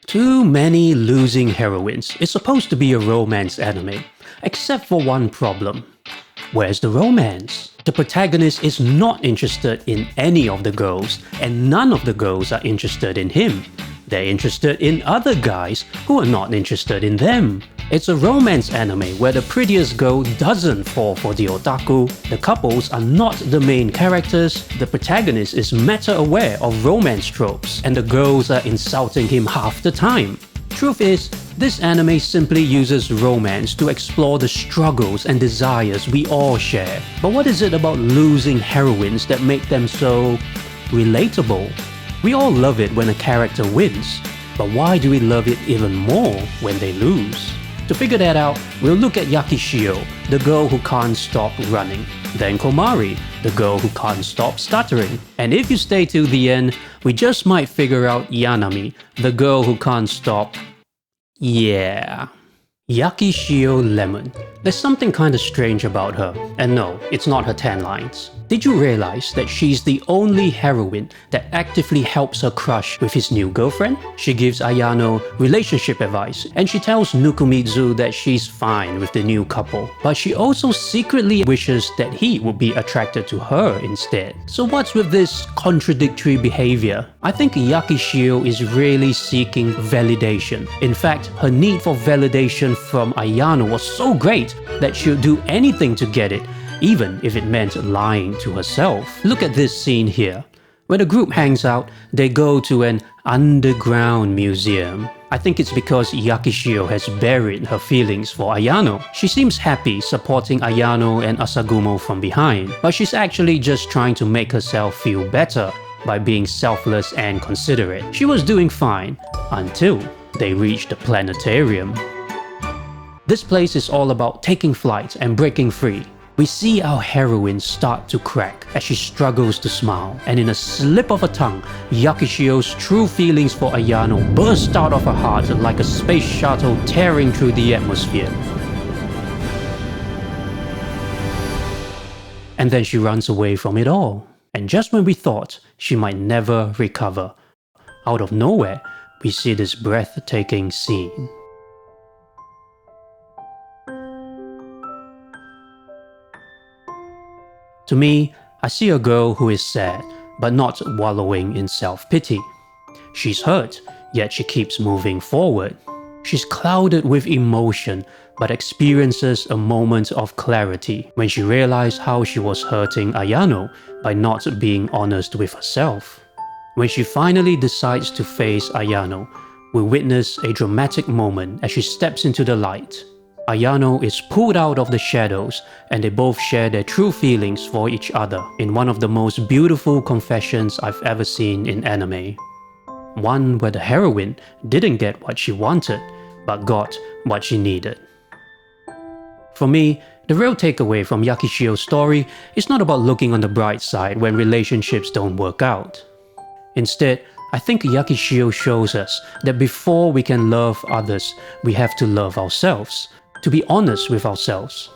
Too Many Losing Heroines is supposed to be a romance anime, except for one problem. Where's the romance? The protagonist is not interested in any of the girls, and none of the girls are interested in him. They're interested in other guys who are not interested in them. It's a romance anime where the prettiest girl doesn't fall for the otaku, the couples are not the main characters, the protagonist is meta-aware of romance tropes, and the girls are insulting him half the time. Truth is, this anime simply uses romance to explore the struggles and desires we all share. But what is it about losing heroines that make them so relatable? We all love it when a character wins, but why do we love it even more when they lose? To figure that out, we'll look at Yakishio, the girl who can't stop running, then Komari, the girl who can't stop stuttering, and if you stay till the end, we just might figure out Yanami, the girl who can't stop… yeah. Yakishio Lemon. There's something kinda strange about her, and no, it's not her tan lines. Did you realize that she's the only heroine that actively helps her crush with his new girlfriend? She gives Ayano relationship advice, and she tells Nukumitsu that she's fine with the new couple, but she also secretly wishes that he would be attracted to her instead. So what's with this contradictory behavior? I think Yakishio is really seeking validation. In fact, her need for validation from Ayano was so great that she would do anything to get it, even if it meant lying to herself. Look at this scene here. When the group hangs out, they go to an underground museum. I think it's because Yakishio has buried her feelings for Ayano. She seems happy supporting Ayano and Asagumo from behind, but she's actually just trying to make herself feel better by being selfless and considerate. She was doing fine until they reached the planetarium. This place is all about taking flight and breaking free. We see our heroine start to crack as she struggles to smile, and in a slip of a tongue, Yakishio's true feelings for Ayano burst out of her heart like a space shuttle tearing through the atmosphere. And then she runs away from it all. And just when we thought she might never recover, out of nowhere, we see this breathtaking scene. To me, I see a girl who is sad, but not wallowing in self-pity. She's hurt, yet she keeps moving forward. She's clouded with emotion, but experiences a moment of clarity when she realized how she was hurting Ayano by not being honest with herself. When she finally decides to face Ayano, we witness a dramatic moment as she steps into the light. Ayano is pulled out of the shadows, and they both share their true feelings for each other in one of the most beautiful confessions I've ever seen in anime. One where the heroine didn't get what she wanted, but got what she needed. For me, the real takeaway from Yakishio's story is not about looking on the bright side when relationships don't work out. Instead, I think Yakishio shows us that before we can love others, we have to love ourselves. To be honest with ourselves.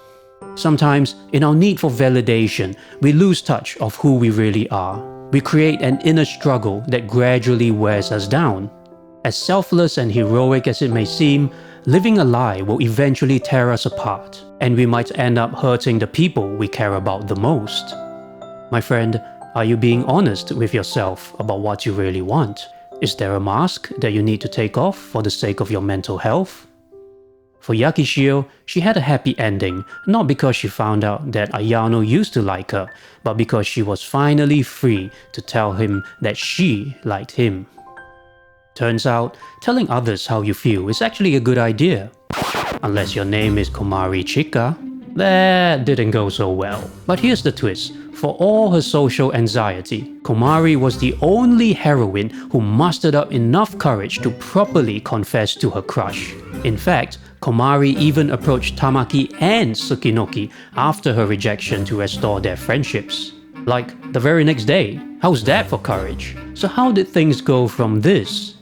Sometimes, in our need for validation, we lose touch of who we really are. We create an inner struggle that gradually wears us down. As selfless and heroic as it may seem, living a lie will eventually tear us apart, and we might end up hurting the people we care about the most. My friend, are you being honest with yourself about what you really want? Is there a mask that you need to take off for the sake of your mental health? For Yakishio, she had a happy ending, not because she found out that Ayano used to like her, but because she was finally free to tell him that she liked him. Turns out, telling others how you feel is actually a good idea. Unless your name is Komari Chika. That didn't go so well. But here's the twist. For all her social anxiety, Komari was the only heroine who mustered up enough courage to properly confess to her crush. In fact, Komari even approached Tamaki and Tsukinoki after her rejection to restore their friendships. Like, the very next day. How's that for courage? So how did things go from this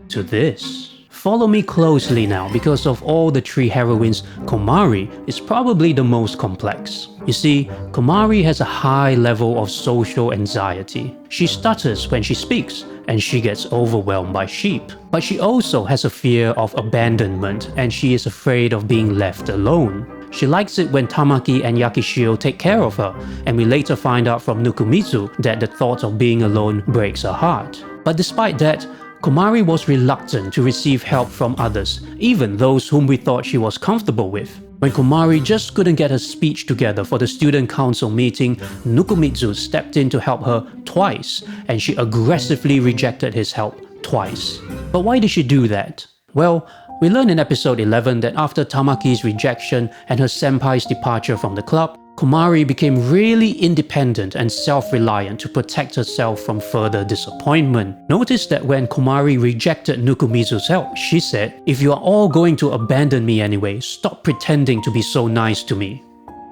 to this? Follow me closely now, because of all the three heroines, Komari is probably the most complex. You see, Komari has a high level of social anxiety. She stutters when she speaks, and she gets overwhelmed by sheep. But she also has a fear of abandonment and she is afraid of being left alone. She likes it when Tamaki and Yakishio take care of her, and we later find out from Nukumitsu that the thought of being alone breaks her heart. But despite that, Komari was reluctant to receive help from others, even those whom we thought she was comfortable with. When Komari just couldn't get her speech together for the student council meeting, Nukumitsu stepped in to help her twice, and she aggressively rejected his help twice. But why did she do that? Well, we learn in episode 11 that after Tamaki's rejection and her senpai's departure from the club, Komari became really independent and self-reliant to protect herself from further disappointment. Notice that when Komari rejected Nukumitsu's help, she said, "If you are all going to abandon me anyway, stop pretending to be so nice to me."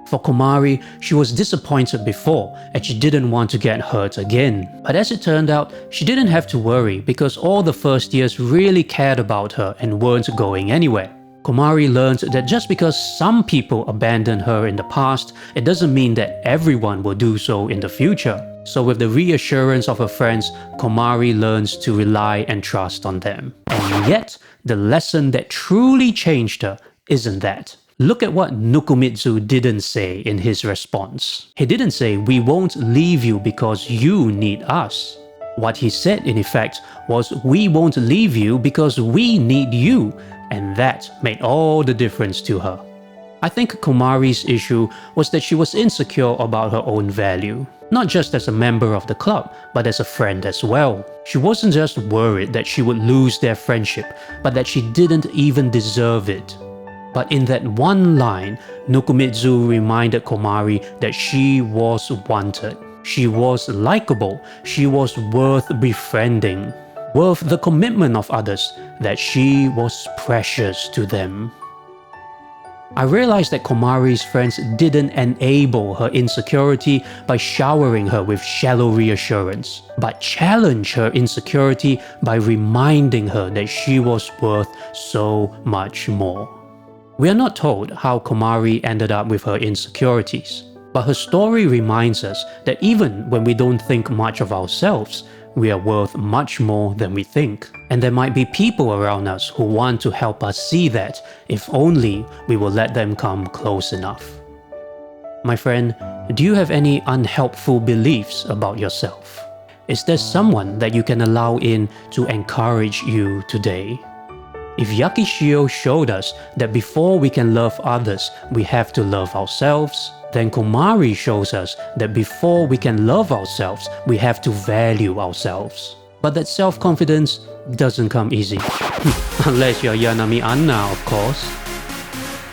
For Komari, she was disappointed before and she didn't want to get hurt again. But as it turned out, she didn't have to worry because all the first years really cared about her and weren't going anywhere. Komari learned that just because some people abandoned her in the past, it doesn't mean that everyone will do so in the future. So with the reassurance of her friends, Komari learns to rely and trust on them. And yet, the lesson that truly changed her isn't that. Look at what Nukumitsu didn't say in his response. He didn't say, "We won't leave you because you need us." What he said, in effect, was, "We won't leave you because we need you." And that made all the difference to her. I think Komari's issue was that she was insecure about her own value. Not just as a member of the club, but as a friend as well. She wasn't just worried that she would lose their friendship, but that she didn't even deserve it. But in that one line, Nukumitsu reminded Komari that she was wanted. She was likable. She was worth befriending. Worth the commitment of others, that she was precious to them. I realized that Komari's friends didn't enable her insecurity by showering her with shallow reassurance, but challenge her insecurity by reminding her that she was worth so much more. We are not told how Komari ended up with her insecurities, but her story reminds us that even when we don't think much of ourselves, we are worth much more than we think. And there might be people around us who want to help us see that, if only we will let them come close enough. My friend, do you have any unhelpful beliefs about yourself? Is there someone that you can allow in to encourage you today? If Yakishio showed us that before we can love others, we have to love ourselves, then Komari shows us that before we can love ourselves, we have to value ourselves. But that self-confidence doesn't come easy. Unless you're Yanami Anna, of course.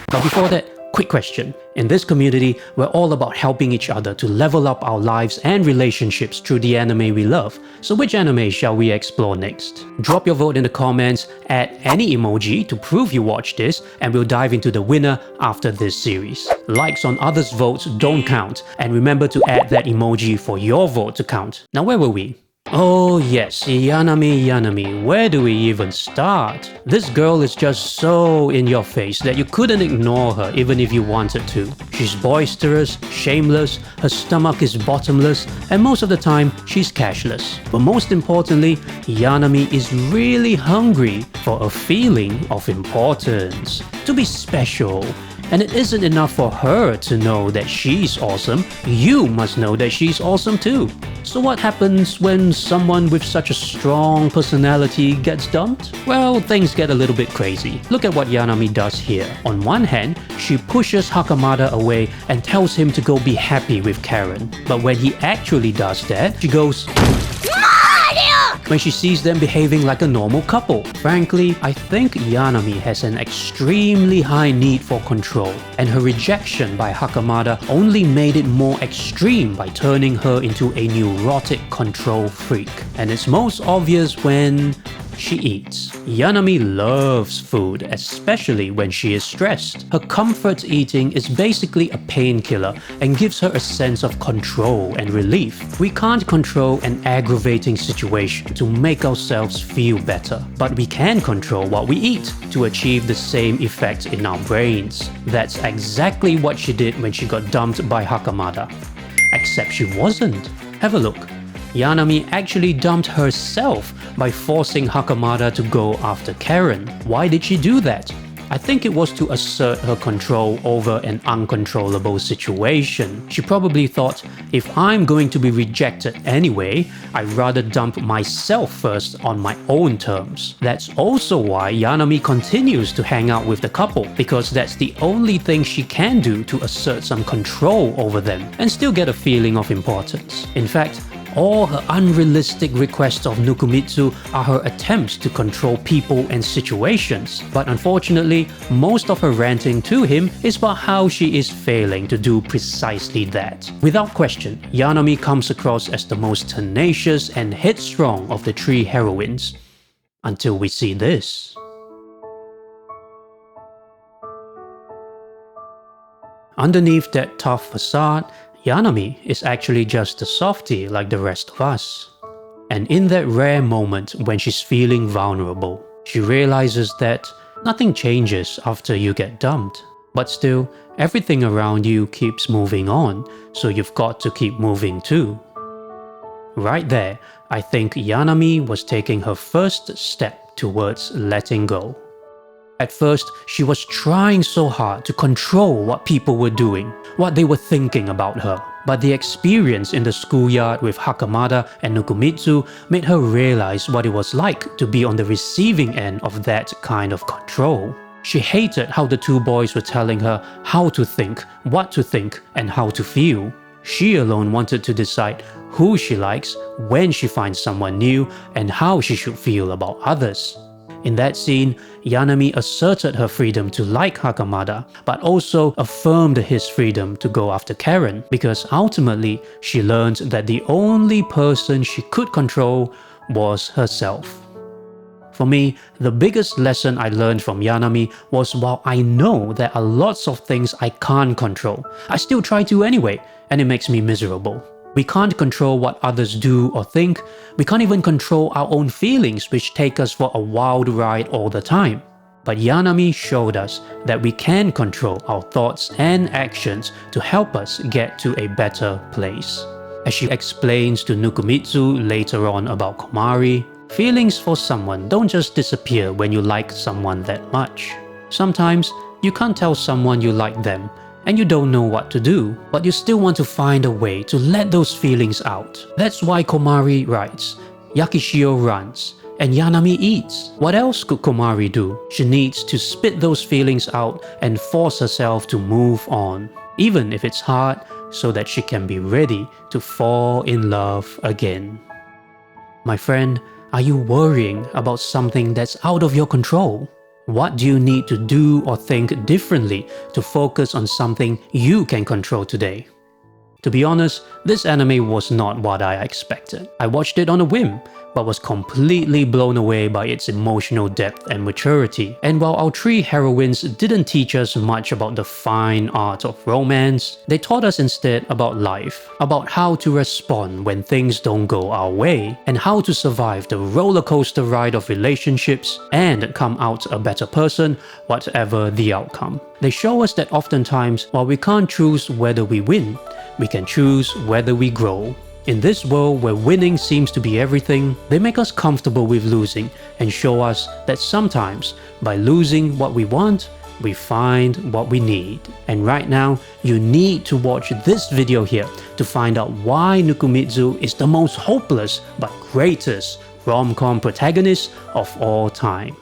But before that, quick question. In this community, we're all about helping each other to level up our lives and relationships through the anime we love. So which anime shall we explore next? Drop your vote in the comments, add any emoji to prove you watched this, and we'll dive into the winner after this series. Likes on others' votes don't count, and remember to add that emoji for your vote to count. Now where were we? Oh yes, Yanami, where do we even start? This girl is just so in your face that you couldn't ignore her even if you wanted to. She's boisterous, shameless, her stomach is bottomless, and most of the time she's cashless. But most importantly, Yanami is really hungry for a feeling of importance, to be special. And it isn't enough for her to know that she's awesome, you must know that she's awesome too. So what happens when someone with such a strong personality gets dumped? Well, things get a little bit crazy. Look at what Yanami does here. On one hand, she pushes Hakamada away and tells him to go be happy with Karen. But when he actually does that, she goes when she sees them behaving like a normal couple. Frankly, I think Yanami has an extremely high need for control, and her rejection by Hakamada only made it more extreme by turning her into a neurotic control freak. And it's most obvious when she eats. Yanami loves food, especially when she is stressed. Her comfort eating is basically a painkiller and gives her a sense of control and relief. We can't control an aggravating situation to make ourselves feel better, but we can control what we eat to achieve the same effect in our brains. That's exactly what she did when she got dumped by Hakamada. Except she wasn't. Have a look. Yanami actually dumped herself by forcing Hakamada to go after Karen. Why did she do that? I think it was to assert her control over an uncontrollable situation. She probably thought, if I'm going to be rejected anyway, I'd rather dump myself first on my own terms. That's also why Yanami continues to hang out with the couple, because that's the only thing she can do to assert some control over them and still get a feeling of importance. In fact, all her unrealistic requests of Nukumitsu are her attempts to control people and situations. But unfortunately, most of her ranting to him is about how she is failing to do precisely that. Without question, Yanami comes across as the most tenacious and headstrong of the three heroines. Until we see this. Underneath that tough facade, Yanami is actually just a softie like the rest of us. And in that rare moment when she's feeling vulnerable, she realizes that nothing changes after you get dumped. But still, everything around you keeps moving on, so you've got to keep moving too. Right there, I think Yanami was taking her first step towards letting go. At first, she was trying so hard to control what people were doing, what they were thinking about her. But the experience in the schoolyard with Hakamada and Nukumitsu made her realize what it was like to be on the receiving end of that kind of control. She hated how the two boys were telling her how to think, what to think, and how to feel. She alone wanted to decide who she likes, when she finds someone new, and how she should feel about others. In that scene, Yanami asserted her freedom to like Hakamada, but also affirmed his freedom to go after Karen, because ultimately she learned that the only person she could control was herself. For me, the biggest lesson I learned from Yanami was, while I know there are lots of things I can't control, I still try to anyway, and it makes me miserable. We can't control what others do or think. We can't even control our own feelings, which take us for a wild ride all the time. But Yanami showed us that we can control our thoughts and actions to help us get to a better place. As she explains to Nukumitsu later on about Komari, feelings for someone don't just disappear when you like someone that much. Sometimes you can't tell someone you like them, and you don't know what to do, but you still want to find a way to let those feelings out. That's why Komari writes, Yakishio runs, and Yanami eats. What else could Komari do? She needs to spit those feelings out and force herself to move on, even if it's hard, so that she can be ready to fall in love again. My friend, are you worrying about something that's out of your control? What do you need to do or think differently to focus on something you can control today? To be honest, this anime was not what I expected. I watched it on a whim, but was completely blown away by its emotional depth and maturity. And while our three heroines didn't teach us much about the fine art of romance, they taught us instead about life, about how to respond when things don't go our way, and how to survive the roller coaster ride of relationships and come out a better person, whatever the outcome. They show us that oftentimes, while we can't choose whether we win, we can choose whether we grow. In this world where winning seems to be everything, they make us comfortable with losing and show us that sometimes, by losing what we want, we find what we need. And right now, you need to watch this video here to find out why Nukumitsu is the most hopeless but greatest rom-com protagonist of all time.